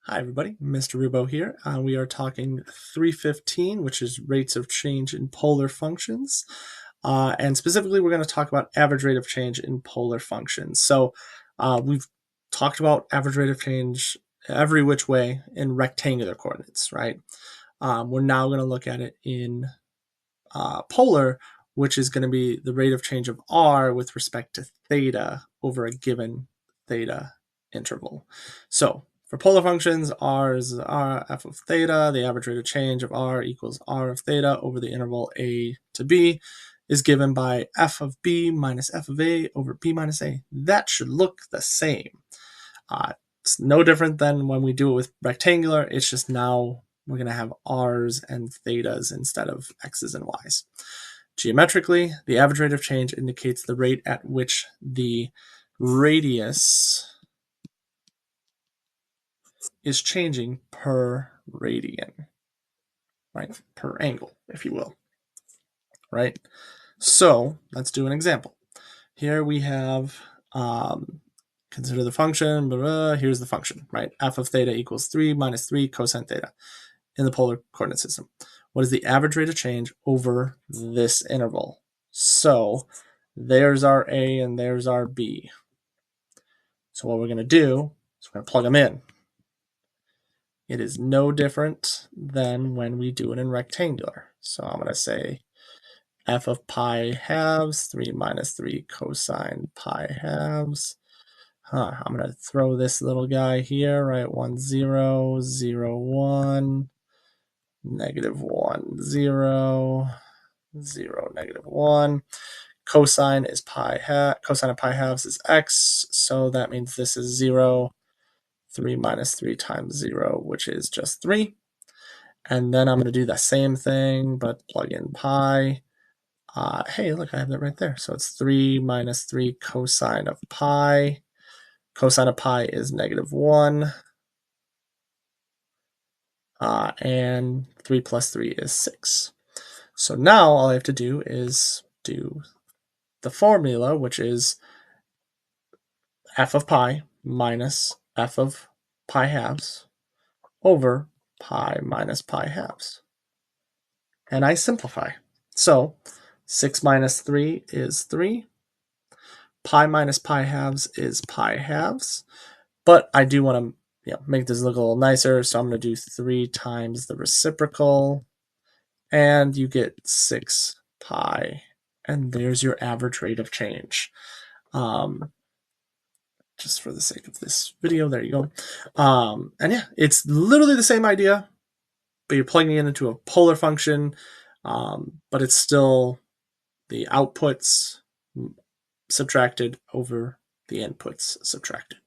Hi everybody, Mr. Rubo here. We are talking 315, which is rates of change in polar functions. And specifically, we're going to talk about average rate of change in polar functions. So we've talked about average rate of change every which way in rectangular coordinates, right? We're now going to look at it in polar, which is going to be the rate of change of r with respect to theta over a given theta interval. So for polar functions, r is r f of theta. The average rate of change of r equals r of theta over the interval a to b is given by f of b minus f of a over b minus a. That should look the same. It's no different than when we do it with rectangular. It's just now we're going to have r's and thetas instead of x's and y's. Geometrically, the average rate of change indicates the rate at which the radius is changing per radian, right? Per angle, if you will, right? So let's do an example. Here we have, consider the function, blah, blah, here's the function, right? F of theta equals 3 minus 3 cosine theta in the polar coordinate system. What is the average rate of change over this interval? So there's our A and there's our B. So what we're going to do is we're going to plug them in. It is no different than when we do it in rectangular. So I'm going to say f of pi halves, 3 minus 3 cosine pi halves. I'm going to throw this little guy here, right? 1, 0, 0, 1, negative 1, 0, 0, negative 1. Cosine is cosine of pi halves is x, so that means this is 0. 3 minus 3 times 0, which is just 3. And then I'm going to do the same thing, but plug in pi. Hey, look, I have that right there. So it's 3 minus 3 cosine of pi. Cosine of pi is negative 1. And 3 plus 3 is 6. So now all I have to do is do the formula, which is f of pi minus f of pi halves over pi minus pi halves. And I simplify. So 6 minus 3 is 3. Pi minus pi halves is pi halves. But I do want to make this look a little nicer, so I'm going to do 3 times the reciprocal. And you get 6 pi. And there's your average rate of change. Just for the sake of this video, there you go. And yeah, it's literally the same idea, but you're plugging it into a polar function, but it's still the outputs subtracted over the inputs subtracted.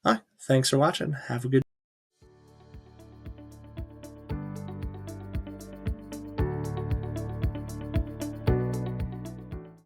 All right, thanks for watching. Have a good